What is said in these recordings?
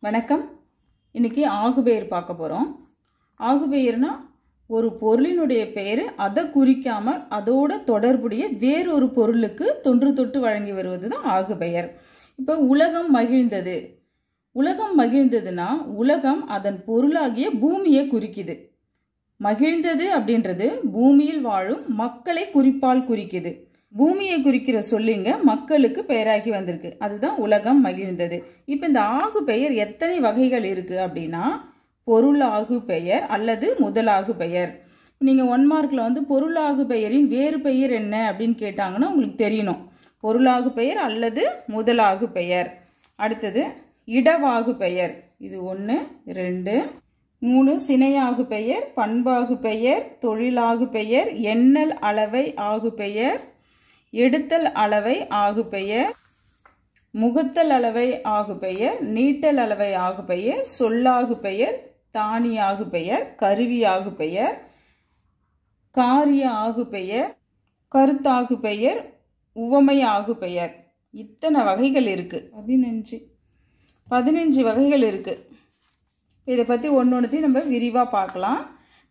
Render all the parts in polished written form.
வணக்கம். இன்னைக்கு ஆகுபெயர் பார்க்க போகிறோம். ஆகுபெயர்னா ஒரு பொருளினுடைய பெயர் அதை குறிக்காமல் அதோட தொடர்புடைய வேறொரு பொருளுக்கு தொன்று தொட்டு வழங்கி வருவது தான் ஆகுபெயர். இப்போ உலகம் மகிழ்ந்தது. உலகம் மகிழ்ந்ததுன்னா உலகம் அதன் பொருளாகிய பூமியை குறிக்குது. மகிழ்ந்தது அப்படின்றது பூமியில் வாழும் மக்களை குறிப்பால் குறிக்குது. பூமியை குறிக்கிற சொல்லிங்க மக்களுக்கு பெயராகி வந்திருக்கு. அதுதான் உலகம் மகிழ்ந்தது. இப்போ இந்த ஆகு பெயர் எத்தனை வகைகள் இருக்கு அப்படின்னா, பொருளாகு பெயர் அல்லது முதலாகு பெயர். நீங்கள் 1 மார்க்கில் பொருளாகு பெயரின் வேறு பெயர் என்ன அப்படின்னு கேட்டாங்கன்னா உங்களுக்கு தெரியணும். பொருளாகு பெயர் அல்லது முதலாகு பெயர். அடுத்தது இடவாகு பெயர். இது 1 2 3. சினையாகு பெயர், பண்பாகு பெயர், தொழிலாகு பெயர், எண்ணல் அளவை ஆகு பெயர், எடுத்தல் அளவை ஆகு பெயர், முகத்தல் அளவை ஆகு பெயர், நீட்டல் அளவை ஆகு பெயர், சொல்லாகு பெயர், தானியாகு பெயர், கருவியாகு பெயர், காரிய ஆகு பெயர், கருத்தாகு பெயர், உவமை ஆகு பெயர். இத்தனை வகைகள் இருக்கு. 15 வகைகள் இருக்கு. இதை பற்றி ஒன்னொன்னுத்தையும் நம்ம விரிவாக பார்க்கலாம்.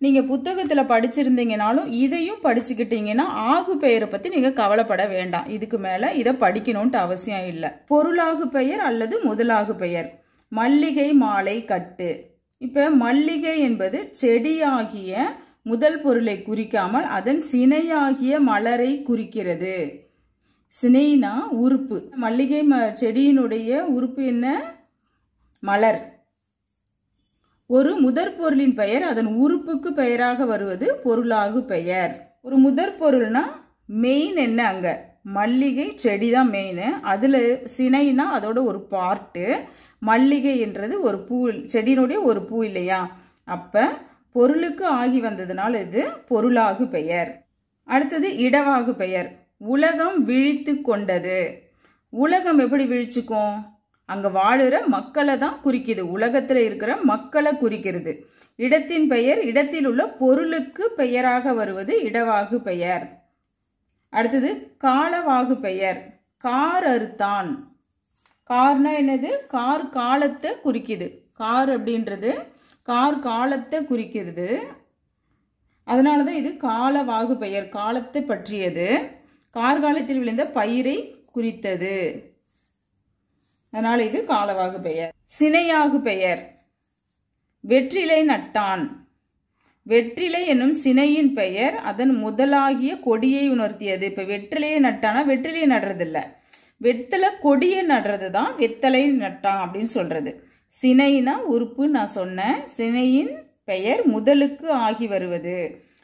நீங்கள் புத்தகத்தில் படிச்சிருந்தீங்கனாலும் இதையும் படிச்சுக்கிட்டீங்கன்னா ஆகு பெயரை பற்றி நீங்கள் கவலைப்பட வேண்டாம். இதுக்கு மேலே இதை படிக்கணும்ட்டு அவசியம் இல்லை. பொருளாகு பெயர் அல்லது முதலாகு பெயர். மல்லிகை மாலை கட்டு. இப்போ மல்லிகை என்பது செடியாகிய முதல் பொருளை குறிக்காமல் அதன் சினையாகிய மலரை குறிக்கிறது. சினைனா உறுப்பு. மல்லிகை செடியினுடைய உறுப்பு என்ன? மலர். ஒரு முதற் பொருளின் பெயர் அதன் உறுப்புக்கு பெயராக வருவது பொருளாகு பெயர். ஒரு முதற் பொருள்னா மெயின் என்ன? அங்க மல்லிகை செடி தான் மெயின். அதுல சினைனா அதோட ஒரு பார்ட்டு. மல்லிகை என்றது ஒரு பூ, செடியினுடைய ஒரு பூ இல்லையா? அப்ப பொருளுக்கு ஆகி வந்ததுனால இது பொருளாகு பெயர். அடுத்தது இடவாகு பெயர். உலகம் விழித்து கொண்டது. உலகம் எப்படி விழிச்சுக்கும்? அங்க வாழுற மக்களை தான் குறிக்குது. உலகத்துல இருக்கிற மக்களை குறிக்கிறது. இடத்தின் பெயர் இடத்தில் உள்ள பொருளுக்கு பெயராக வருவது இடவாகு பெயர். அடுத்தது காலவாகு பெயர். கார் அறுத்தான். கார்னா என்னது? கார் காலத்தை குறிக்குது. கார் அப்படின்றது கார் காலத்தை குறிக்கிறது. அதனாலதான் இது காலவாகு பெயர். காலத்தை பற்றியது. கார்காலத்தில் விளைந்த பயிரை குறித்தது. அதனால இது காலவாகு பெயர். சினையாகு பெயர். வெற்றிலை நட்டான். வெற்றிலை என்னும் சினையின் பெயர் அதன் முதலாகிய கொடியை உணர்த்தியது. இப்ப வெற்றிலையை நட்டானா வெற்றிலையை நடுறதில்ல, வெத்தலை கொடியை நடுறது தான் வெத்தலை நட்டான் அப்படின்னு சொல்றது. சினைனா உறுப்பு நான் சொன்னேன். சினையின் பெயர் முதலுக்கு ஆகி வருவது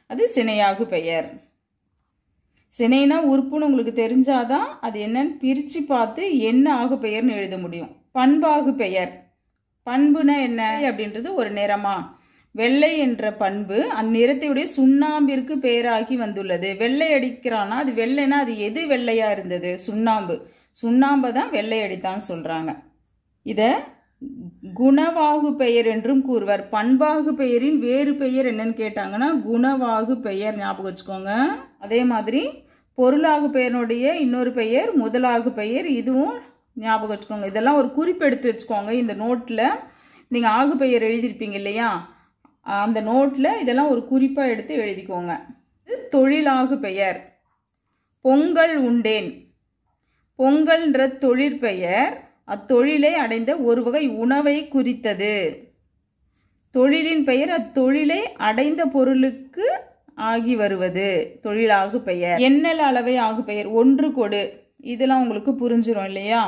அது சினையாகு பெயர். சினைனா உறுப்புன்னு உங்களுக்கு தெரிஞ்சாதான் அது என்னன்னு பிரிச்சு பார்த்து என்ன ஆகு பெயர்னு எழுத முடியும். பண்பாகு பெயர். பண்புனா என்ன அப்படின்றது ஒரு நிறமா? வெள்ளை என்ற பண்பு அந்நிறத்தையுடைய சுண்ணாம்பிற்கு பெயராகி வந்துள்ளது. வெள்ளை அடிக்கிறானா அது வெள்ளைனா அது எது வெள்ளையா இருந்தது? சுண்ணாம்பு. சுண்ணாம்பை தான் வெள்ளை அடித்தான்னு சொல்றாங்க. இத குணவாகு பெயர் என்றும் கூறுவர். பண்பாகு பெயரின் வேறு பெயர் என்னன்னு கேட்டாங்கன்னா குணவாகு பெயர். ஞாபகம் வச்சுக்கோங்க. அதே மாதிரி பொருளாகு பெயருடைய இன்னொரு பெயர் முதலாகு பெயர். இதுவும் ஞாபகம் வச்சுக்கோங்க. இதெல்லாம் ஒரு குறிப்பு எடுத்து வச்சுக்கோங்க. இந்த நோட்ல நீங்க ஆகு பெயர் எழுதிருப்பீங்க இல்லையா? அந்த நோட்ல இதெல்லாம் ஒரு குறிப்பா எடுத்து எழுதிக்கோங்க. தொழிலாகு பெயர். பொங்கல் உண்டேன். பொங்கல்ன்ற தொழிற்பெயர் அத்தொழிலை அடைந்த ஒரு வகை உணவை குறித்தது. தொழிலின் பெயர் அத்தொழிலை அடைந்த பொருளுக்கு ஆகி வருவது தொழிலாகு பெயர். எண்ணல் அளவை ஆகு பெயர். ஒன்று கொடு. இதெல்லாம் உங்களுக்கு புரிஞ்சிடும் இல்லையா?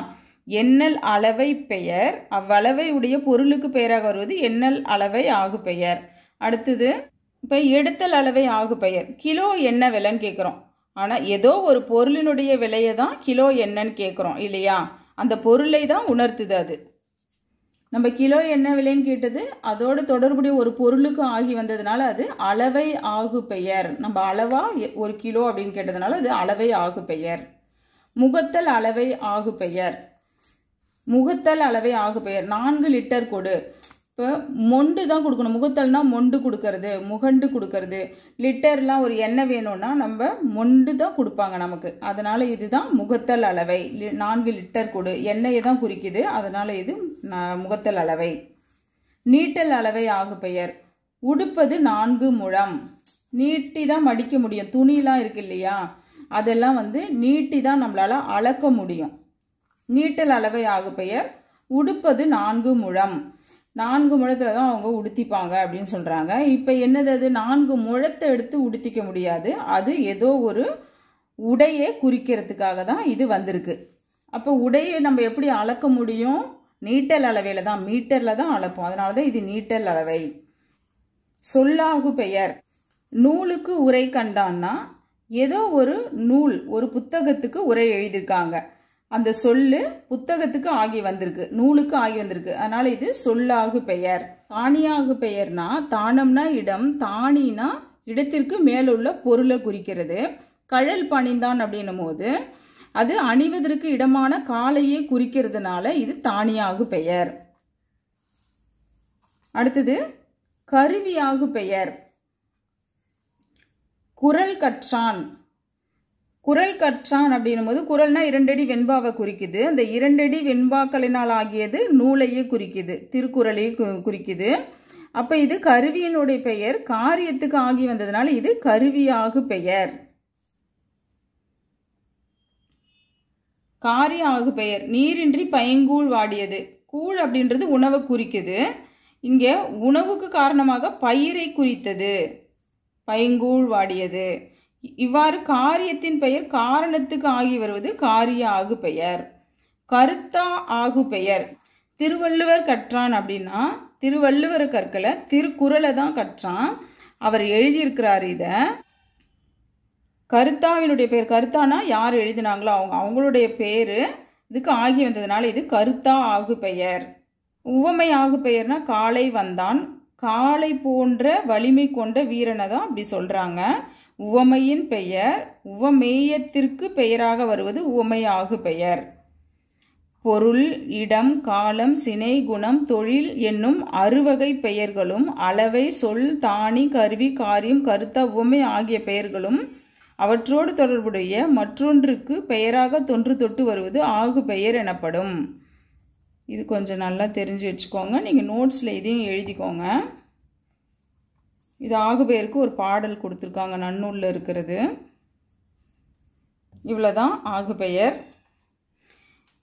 எண்ணல் அளவை பெயர் அவ்வளவை உடைய பொருளுக்கு பெயராக வருவது எண்ணல் அளவை ஆகு பெயர். அடுத்தது இப்ப எடுத்தல் அளவை ஆகு பெயர். கிலோ என்ன விலைன்னு கேட்கிறோம். ஆனா ஏதோ ஒரு பொருளினுடைய விலையை தான் கிலோ என்னன்னு கேட்கிறோம் இல்லையா? அந்த பொருளை தான் உணர்த்துது. அது நம்ம கிலோ என்ன விலைன்னு கேட்டது அதோடு தொடர்புடைய ஒரு பொருளுக்கு ஆகி வந்ததுனால அது அளவை ஆகு பெயர். நம்ம அளவா ஒரு கிலோ அப்படின்னு கேட்டதுனால அது அளவை ஆகு பெயர். முகத்தல் அளவை ஆகு பெயர். முகத்தல் அளவை ஆகு பெயர். 4 லிட்டர் கொடு. இப்போ மொண்டு தான் கொடுக்கணும். முகத்தல்னா மொண்டு கொடுக்கறது, முகண்டு கொடுக்கறது. லிட்டர்லாம் ஒரு எண்ணெய் வேணும்னா நம்ம மொண்டு தான் கொடுப்பாங்க நமக்கு. அதனால் இதுதான் முகத்தல் அளவை. 4 லிட்டர் கொடு, எண்ணெயை தான் குறிக்குது. அதனால் இது முகத்தல் அளவை. நீட்டல் அளவை ஆகு பெயர். உடுப்பது 4 முழம். நீட்டி தான் மடிக்க முடியும். துணிலாம் இருக்கு இல்லையா, அதெல்லாம் நீட்டி தான் நம்மளால் அளக்க முடியும். நீட்டல் அளவை ஆகு பெயர். உடுப்பது 4 முழம். 4 முழத்தில் தான் அவங்க உடுத்திப்பாங்க அப்படின்னு சொல்கிறாங்க. இப்போ என்னது, அது 4 முழத்தை எடுத்து உடுத்திக்க முடியாது. அது ஏதோ ஒரு உடையை குறிக்கிறதுக்காக தான் இது வந்திருக்கு. அப்போ உடையை நம்ம எப்படி அளக்க முடியும்? நீட்டல் அளவையில் தான், மீட்டரில் தான் அளப்போம். அதனால தான் இது நீட்டல் அளவை. சொல்லாகு பெயர். நூலுக்கு உரை கண்டான்னா ஏதோ ஒரு நூல், ஒரு புத்தகத்துக்கு உரை எழுதியிருக்காங்க. அந்த சொல்லு புத்தகத்துக்கு ஆகி வந்திருக்கு, நூலுக்கு ஆகி வந்திருக்கு. அதனால இது சொல்லாகு பெயர். தானியாகு பெயர்னா தானம்னா இடம், தானினா இடத்திற்கு மேலுள்ள பொருளை குறிக்கிறது. கழல் பணிந்தான் அப்படின்னும் போது அது அணிவதற்கு இடமான காலையே குறிக்கிறதுனால இது தானியாகு பெயர். அடுத்தது கருவியாகு பெயர். குரல் கற்றான். குரல் கற்றான் அப்படின்னும் போது குரல்னா 2 அடி வெண்பாவை குறிக்குது. அந்த 2 அடி வெண்பாக்களினால் ஆகியது நூலையே குறிக்குது, திருக்குறளையே குறிக்குது. அப்ப இது கருவியினுடைய பெயர், காரியத்துக்கு ஆகி வந்ததுனால இது கருவியாகு பெயர். காரிய ஆகு பெயர். நீரின்றி பைங்கூழ் வாடியது. கூழ் அப்படின்றது உணவை குறிக்குது. இங்கே உணவுக்கு காரணமாக பயிரை குறித்தது, பைங்கூழ் வாடியது. இவ்வாறு காரியத்தின் பெயர் காரணத்துக்கு ஆகி வருவது காரிய ஆகு பெயர். கருத்தா ஆகு பெயர். திருவள்ளுவர் கற்றான் அப்படின்னா திருவள்ளுவர் கற்கல, திருக்குறளை தான் கற்றான். அவர் எழுதியிருக்கிறார். இத கருத்தாவினுடைய பெயர். கருத்தானா யார் எழுதினாங்களோ அவங்களுடைய பேரு இதுக்கு ஆகி வந்ததுனால இது கருத்தா ஆகு பெயர். உவமை ஆகு பெயர்னா காளை வந்தான். காளை போன்ற வலிமை கொண்ட வீரனை தான் அப்படி சொல்றாங்க. உவமையின் பெயர் உவமேயத்திற்கு பெயராக வருவது உவமையாகு பெயர். பொருள், இடம், காலம், சினை, குணம், தொழில் என்னும் 6 வகை பெயர்களும் அளவை, சொல், தானி, கருவி, காரியம், கருத்தா, உவமை ஆகிய பெயர்களும் அவற்றோடு தொடர்புடைய மற்றொன்றுக்கு பெயராக தொன்று தொட்டு வருவது ஆகு பெயர் எனப்படும். இது கொஞ்சம் நல்லா தெரிஞ்சு வச்சுக்கோங்க. நீங்கள் நோட்ஸில் இதையும் எழுதிக்கோங்க. இது ஆகு பெயருக்கு ஒரு பாடல் கொடுத்துருக்காங்க, நன்னூலில் இருக்கிறது. இவ்வளோதான் ஆகு பெயர்.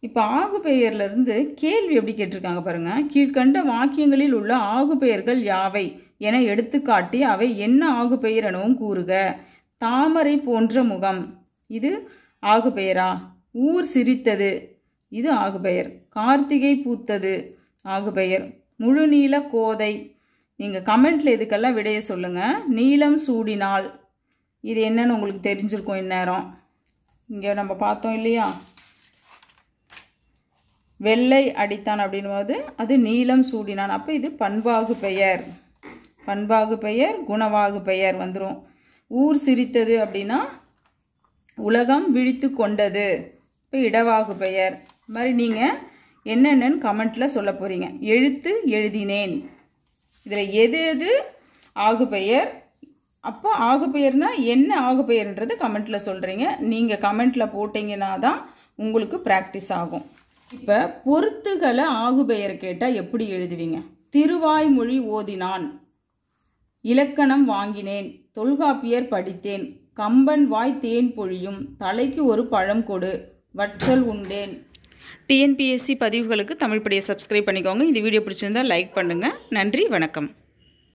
இப்போ ஆகு பெயர்லேருந்து கேள்வி எப்படி கேட்டிருக்காங்க பாருங்க. கீழ்கண்ட வாக்கியங்களில் உள்ள ஆகு பெயர்கள் யாவை என எடுத்துக்காட்டி அவை என்ன ஆகு பெயர் எனவும் கூறுக. தாமரை போன்ற முகம், இது ஆகு பெயரா? ஊர் சிரித்தது, இது ஆகு பெயர். கார்த்திகை பூத்தது ஆகு பெயர். முழு நீல கோதை. நீங்கள் கமெண்ட்ல இதுக்கெல்லாம் விடைய சொல்லுங்க. நீலம் சூடினால், இது என்னன்னு உங்களுக்கு தெரிஞ்சிருக்கும் இந்நேரம். இங்கே நம்ம பார்த்தோம் இல்லையா, வெள்ளை அடித்தான் அப்படின்போது அது நீலம் சூடினான். அப்போ இது பண்பாகு பெயர். பண்பாகு பெயர் குணவாகு பெயர் வந்துடும். ஊர் சிரித்தது அப்படின்னா உலகம் விழித்து கொண்டது, இப்போ இடவாகு பெயர். இது மாதிரி நீங்கள் என்னென்னு கமெண்ட்டில் சொல்ல போகிறீங்க. எழுத்து எழுதினேன், இதில் எது எது ஆகு பெயர், அப்போ ஆகு பெயர்னா என்ன ஆகு பெயர்ன்றது கமெண்ட்டில் சொல்கிறீங்க. நீங்கள் கமெண்ட்டில் போட்டிங்கன்னா தான் உங்களுக்கு ப்ராக்டிஸ் ஆகும். இப்போ பொருத்துகளை ஆகு பெயர் கேட்டால் எப்படி எழுதுவீங்க? திருவாய்மொழி ஓதினான், இலக்கணம் வாங்கினேன், தொல்காப்பியர் படித்தேன், கம்பன் வாய் தேன் பொழியும், தலைக்கு ஒரு பழம் கொடு, வற்றல் உண்டேன். டிஎன்பிஎஸ்சி பதிவுகளுக்கு தமிழ் படியை சப்ஸ்கிரைப் பண்ணிக்கோங்க. இந்த வீடியோ பிடிச்சிருந்தால் லைக் பண்ணுங்கள். நன்றி, வணக்கம்.